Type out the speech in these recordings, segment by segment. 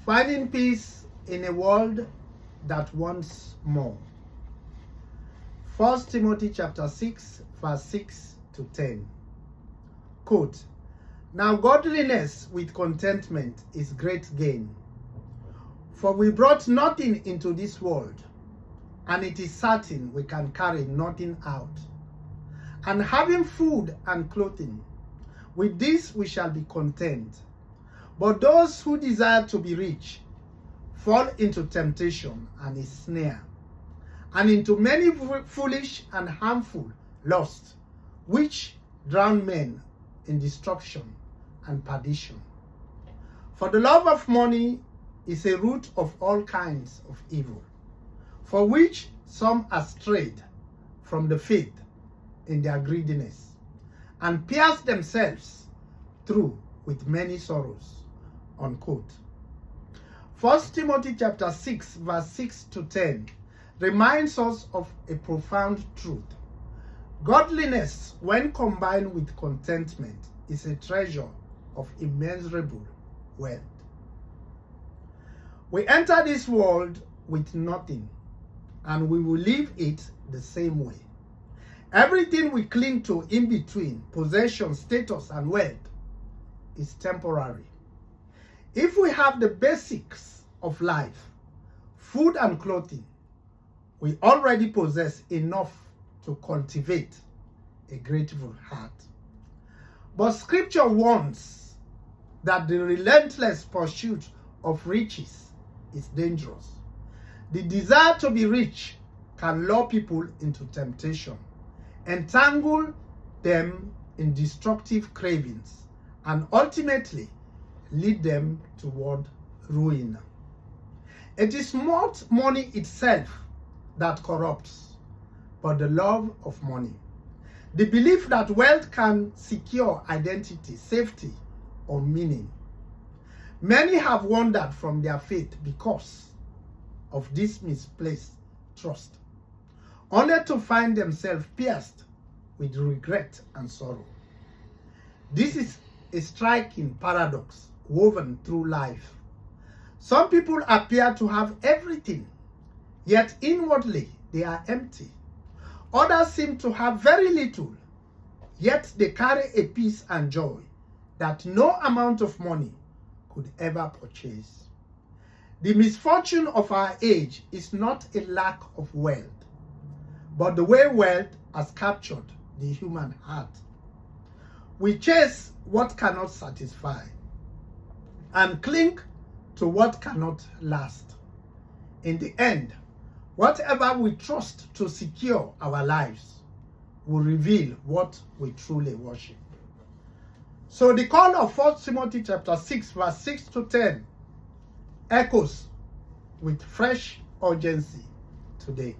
Finding peace in a world that wants more. 1 Timothy chapter 6, verse 6 to 10. Quote, "Now godliness with contentment is great gain. For we brought nothing into this world, and it is certain we can carry nothing out. And having food and clothing, with this we shall be content. But those who desire to be rich fall into temptation and a snare, and into many foolish and harmful lusts, which drown men in destruction and perdition. For the love of money is a root of all kinds of evil, for which some are strayed from the faith in their greediness, and pierce themselves through with many sorrows." Unquote. 1 Timothy chapter 6, verse 6 to 10 reminds us of a profound truth. Godliness, when combined with contentment, is a treasure of immeasurable wealth. We enter this world with nothing, and we will leave it the same way. Everything we cling to in between, possession, status, and wealth, is temporary. If we have the basics of life, food and clothing, we already possess enough to cultivate a grateful heart. But Scripture warns that the relentless pursuit of riches is dangerous. The desire to be rich can lure people into temptation, entangle them in destructive cravings, and ultimately lead them toward ruin. It is not money itself that corrupts, but the love of money. The belief that wealth can secure identity, safety, or meaning. Many have wandered from their faith because of this misplaced trust, only to find themselves pierced with regret and sorrow. This is a striking paradox woven through life. Some people appear to have everything, yet inwardly they are empty. Others seem to have very little, yet they carry a peace and joy that no amount of money could ever purchase. The misfortune of our age is not a lack of wealth, but the way wealth has captured the human heart. We chase what cannot satisfy and cling to what cannot last. In the end, whatever we trust to secure our lives will reveal what we truly worship. So the call of 1 Timothy chapter 6, verse 6 to 10 echoes with fresh urgency today.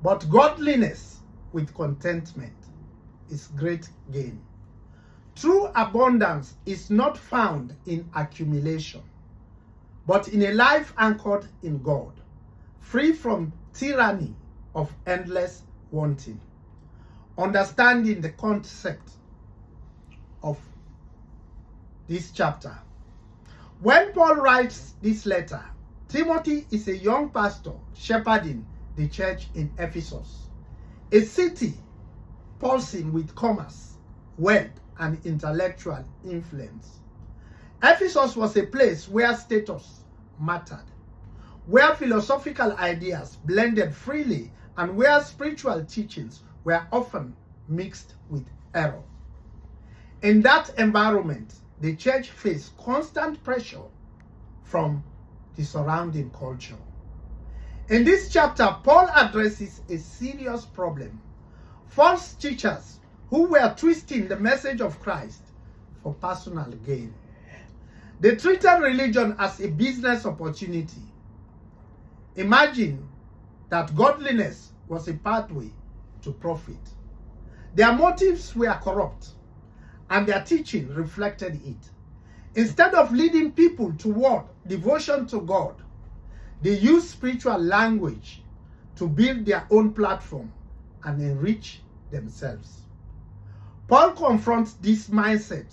But godliness with contentment is great gain. True abundance is not found in accumulation, but in a life anchored in God, free from tyranny of endless wanting. Understanding the concept of this chapter. When Paul writes this letter, Timothy is a young pastor shepherding the church in Ephesus, a city pulsing with commerce, wealth, and intellectual influence. Ephesus was a place where status mattered, where philosophical ideas blended freely, and where spiritual teachings were often mixed with error. In that environment, the church faced constant pressure from the surrounding culture. In this chapter, Paul addresses a serious problem: false teachers who were twisting the message of Christ for personal gain. They treated religion as a business opportunity. Imagine that godliness was a pathway to profit. Their motives were corrupt, and their teaching reflected it. Instead of leading people toward devotion to God, they used spiritual language to build their own platform and enrich themselves. Paul confronts this mindset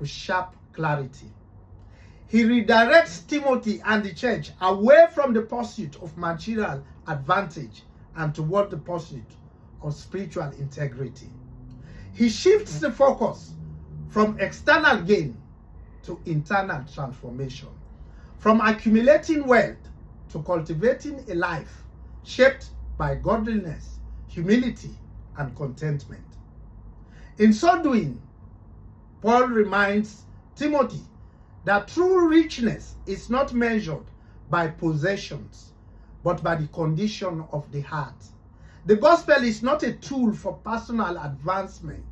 with sharp clarity. he redirects Timothy and the church away from the pursuit of material advantage and toward the pursuit of spiritual integrity. He shifts the focus from external gain to internal transformation, from accumulating wealth to cultivating a life shaped by godliness, humility, and contentment. In so doing, Paul reminds Timothy that true richness is not measured by possessions, but by the condition of the heart. The gospel is not a tool for personal advancement.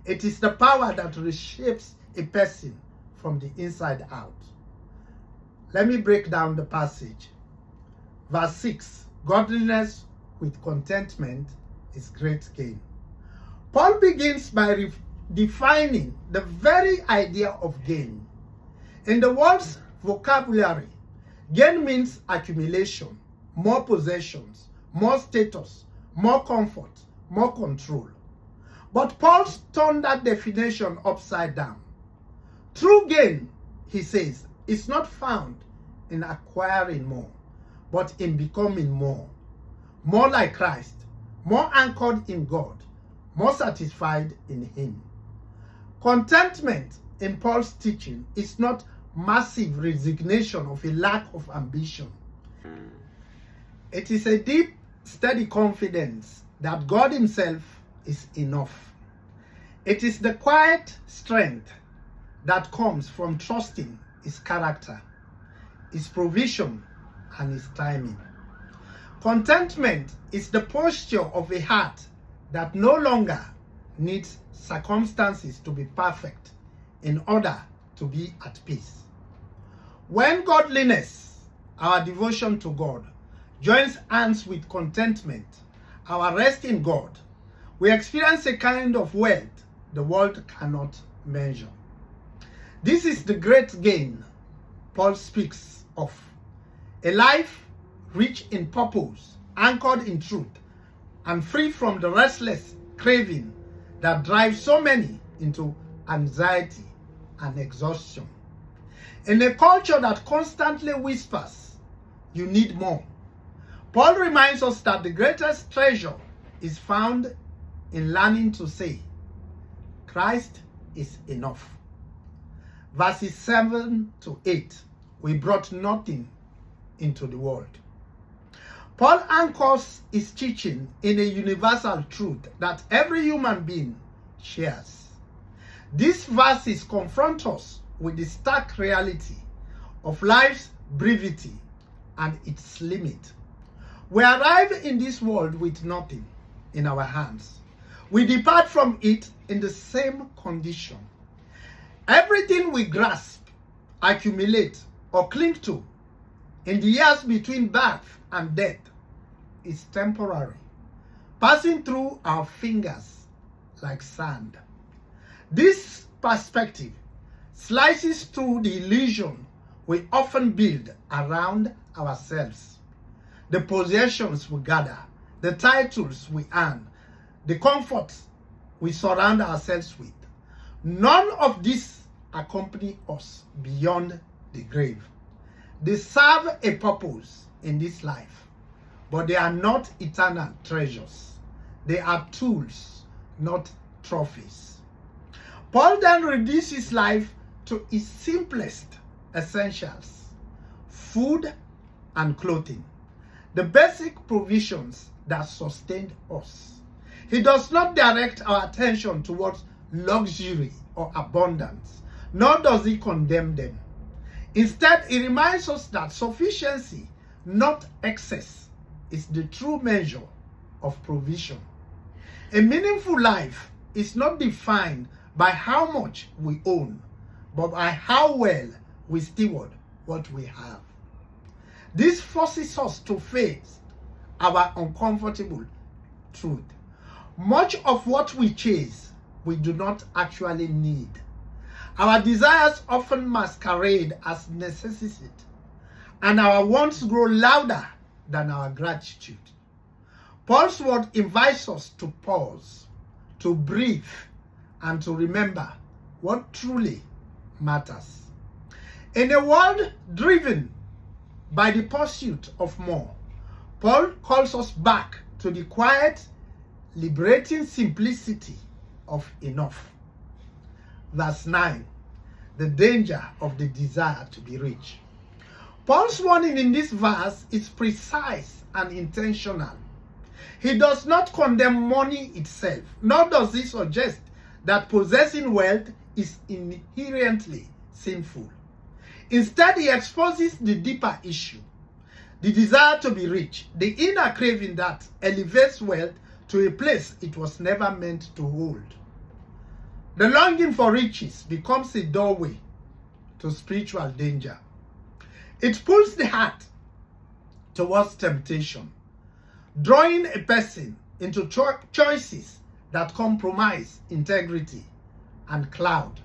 It is the power that reshapes a person from the inside out. Let me break down the passage. Verse 6, godliness with contentment is great gain. Paul begins by defining the very idea of gain. In the world's vocabulary, gain means accumulation, more possessions, more status, more comfort, more control. But Paul turned that definition upside down. True gain, he says, is not found in acquiring more, but in becoming more like Christ, more anchored in God, more satisfied in Him. Contentment in Paul's teaching is not massive resignation of a lack of ambition. It is a deep, steady confidence that God Himself is enough. It is the quiet strength that comes from trusting His character, His provision, and His timing. Contentment is the posture of a heart that no longer needs circumstances to be perfect in order to be at peace. When godliness, our devotion to God, joins hands with contentment, our rest in God, we experience a kind of wealth the world cannot measure. This is the great gain Paul speaks of. A life rich in purpose, anchored in truth, and free from the restless craving that drives so many into anxiety and exhaustion. In a culture that constantly whispers, you need more, Paul reminds us that the greatest treasure is found in learning to say, Christ is enough. Verses 7 to 8, we brought nothing into the world. Paul anchors his teaching in a universal truth that every human being shares. These verses confront us with the stark reality of life's brevity and its limit. We arrive in this world with nothing in our hands. We depart from it in the same condition. Everything we grasp, accumulate, or cling to in the years between birth and death is temporary, passing through our fingers like sand. This perspective slices through the illusion we often build around ourselves. The possessions we gather, the titles we earn, the comforts we surround ourselves with. None of these accompany us beyond the grave. They serve a purpose in this life, but they are not eternal treasures. They are tools, not trophies. Paul then reduces life to its simplest essentials: food and clothing, the basic provisions that sustain us. He does not direct our attention towards luxury or abundance, nor does he condemn them. Instead, he reminds us that sufficiency, not excess, is the true measure of provision. A meaningful life is not defined by how much we own, but by how well we steward what we have. This forces us to face our uncomfortable truth. Much of what we chase, we do not actually need. Our desires often masquerade as necessity, and our wants grow louder than our gratitude. Paul's word invites us to pause, to breathe, and to remember what truly matters. In a world driven by the pursuit of more, Paul calls us back to the quiet, liberating simplicity of enough. Verse 9, the danger of the desire to be rich. Paul's warning in this verse is precise and intentional. He does not condemn money itself, nor does he suggest that possessing wealth is inherently sinful. Instead, he exposes the deeper issue, the desire to be rich, the inner craving that elevates wealth to a place it was never meant to hold. The longing for riches becomes a doorway to spiritual danger. It pulls the heart towards temptation, drawing a person into choices that compromise integrity and cloud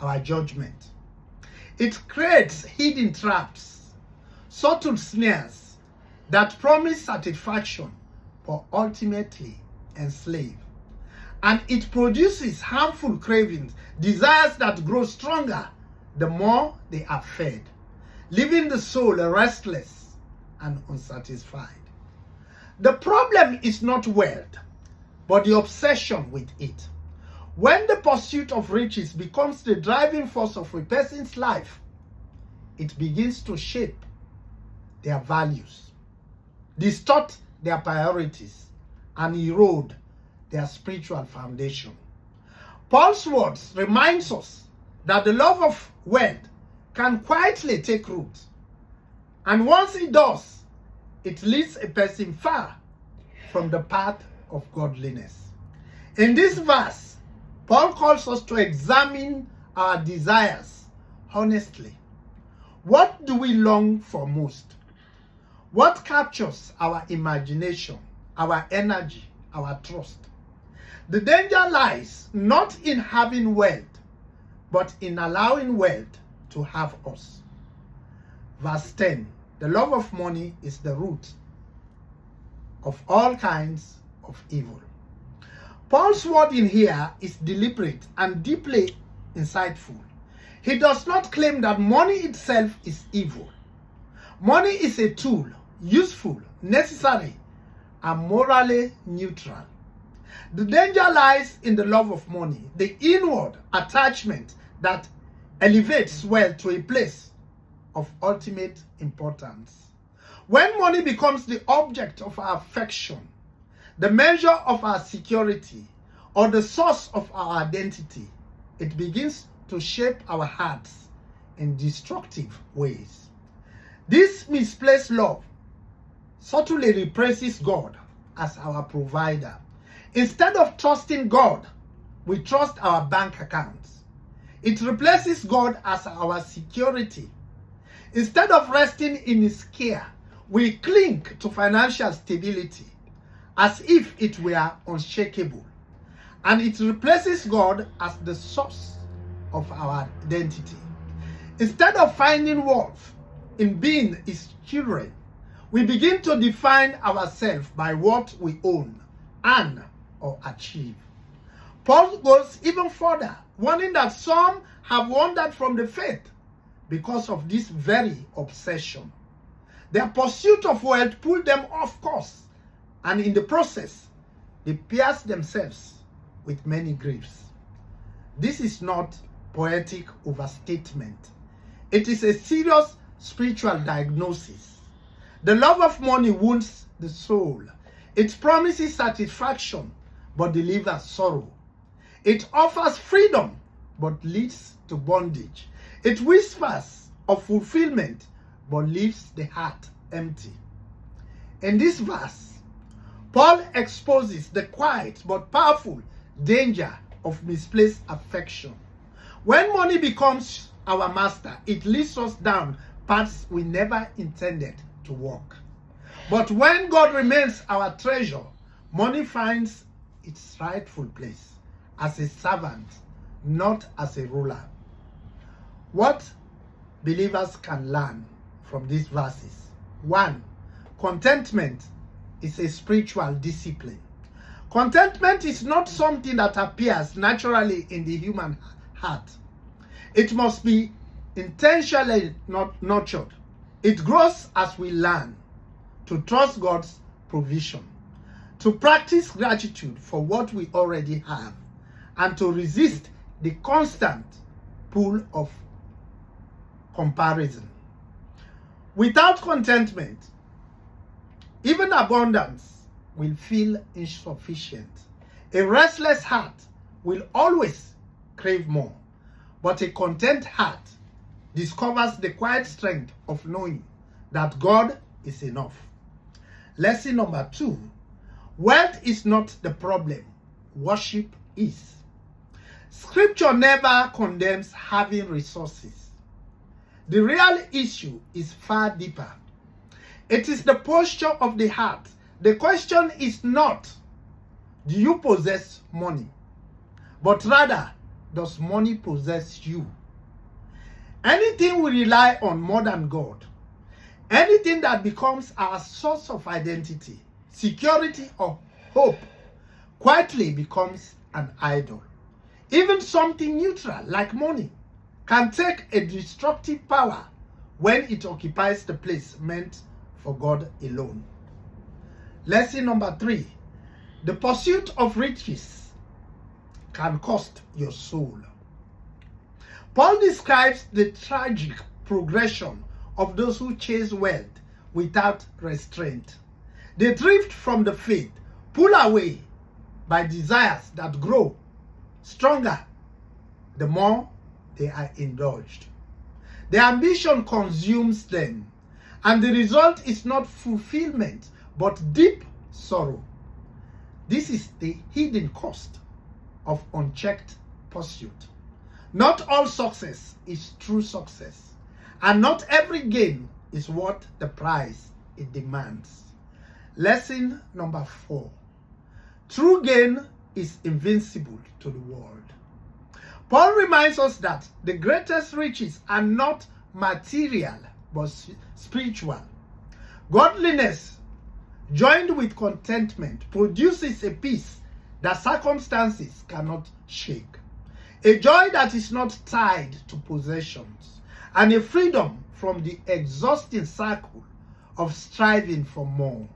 our judgment. It creates hidden traps, subtle snares that promise satisfaction but ultimately enslave. And it produces harmful cravings, desires that grow stronger the more they are fed, leaving the soul restless and unsatisfied. The problem is not wealth, but the obsession with it. When the pursuit of riches becomes the driving force of a person's life, it begins to shape their values, distort their priorities, and erode their spiritual foundation. Paul's words reminds us that the love of wealth can quietly take root, and once it does, it leads a person far from the path of godliness. In this verse, Paul calls us to examine our desires honestly. What do we long for most? What captures our imagination, our energy, our trust? The danger lies not in having wealth, but in allowing wealth to have us. Verse 10, the love of money is the root of all kinds of evil. Paul's word in here is deliberate and deeply insightful. He does not claim that money itself is evil. Money is a tool, useful, necessary, and morally neutral. The danger lies in the love of money, the inward attachment that elevates wealth to a place of ultimate importance. When money becomes the object of our affection, the measure of our security, or the source of our identity, it begins to shape our hearts in destructive ways. This misplaced love subtly replaces God as our provider. Instead of trusting God, we trust our bank accounts. It replaces God as our security. Instead of resting in His care, we cling to financial stability as if it were unshakable. And it replaces God as the source of our identity. Instead of finding worth in being His children, we begin to define ourselves by what we own, earn, or achieve. Paul goes even further, warning that some have wandered from the faith because of this very obsession. Their pursuit of wealth pulled them off course, and in the process, they pierced themselves with many griefs. This is not poetic overstatement. It is a serious spiritual diagnosis. The love of money wounds the soul. It promises satisfaction, but delivers sorrow. It offers freedom, but leads to bondage. It whispers of fulfillment, but leaves the heart empty. In this verse, Paul exposes the quiet but powerful danger of misplaced affection. When money becomes our master, it leads us down paths we never intended to walk. But when God remains our treasure, money finds its rightful place as a servant, not as a ruler. What believers can learn from these verses? 1. Contentment is a spiritual discipline. Contentment is not something that appears naturally in the human heart. It must be intentionally not nurtured. It grows as we learn to trust God's provision, to practice gratitude for what we already have, and to resist the constant pull of comparison. Without contentment, even abundance will feel insufficient. A restless heart will always crave more, but a content heart discovers the quiet strength of knowing that God is enough. Lesson number 2, wealth is not the problem, worship is. Scripture never condemns having resources. The real issue is far deeper. It is the posture of the heart. The question is not, do you possess money? But rather, does money possess you? Anything we rely on more than God, anything that becomes our source of identity, security, or hope, quietly becomes an idol. Even something neutral like money can take a destructive power when it occupies the place meant for God alone. Lesson number 3, the pursuit of riches can cost your soul. Paul describes the tragic progression of those who chase wealth without restraint. They drift from the faith, pulled away by desires that grow stronger the more they are indulged. The ambition consumes them, and the result is not fulfillment but deep sorrow. This is the hidden cost of unchecked pursuit. Not all success is true success, and not every gain is worth the price it demands. Lesson number 4, true gain is invincible to the world. Paul reminds us that the greatest riches are not material but spiritual. Godliness joined with contentment produces a peace that circumstances cannot shake, a joy that is not tied to possessions, and a freedom from the exhausting cycle of striving for more.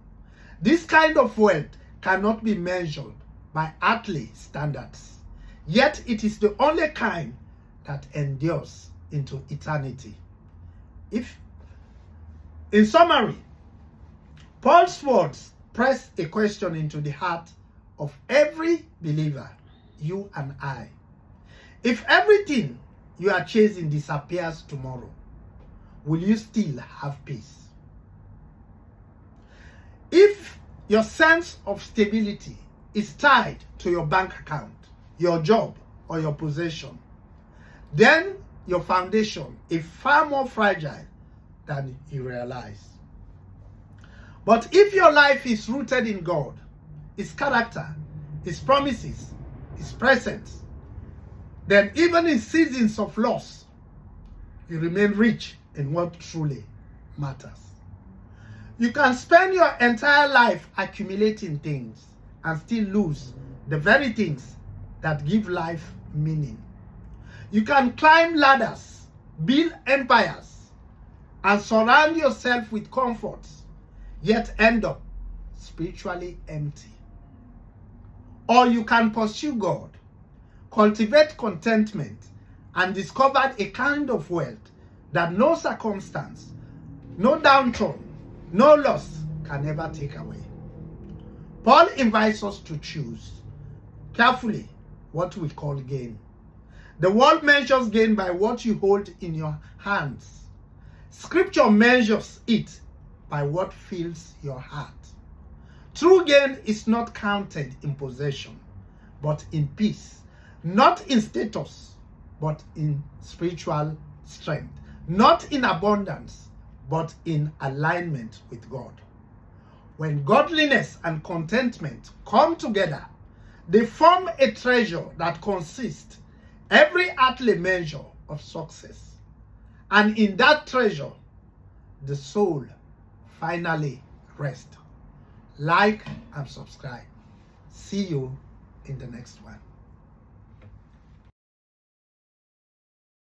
This kind of wealth cannot be measured by earthly standards, yet it is the only kind that endures into eternity. In summary, Paul's words press a question into the heart of every believer, you and I. If everything you are chasing disappears tomorrow, will you still have peace? If your sense of stability is tied to your bank account, your job, or your possession, then your foundation is far more fragile than you realize. But if your life is rooted in God, His character, His promises, His presence, then even in seasons of loss, you remain rich in what truly matters. You can spend your entire life accumulating things and still lose the very things that give life meaning. You can climb ladders, build empires, and surround yourself with comforts, yet end up spiritually empty. Or you can pursue God, cultivate contentment, and discover a kind of wealth that no circumstance, no downturn, no loss can ever take away. Paul invites us to choose carefully what we call gain. The world measures gain by what you hold in your hands. Scripture measures it by what fills your heart. True gain is not counted in possession, but in peace, not in status, but in spiritual strength, not in abundance, but in alignment with God. When godliness and contentment come together, they form a treasure that consists every earthly measure of success. And in that treasure, the soul finally rests. Like and subscribe. See you in the next one.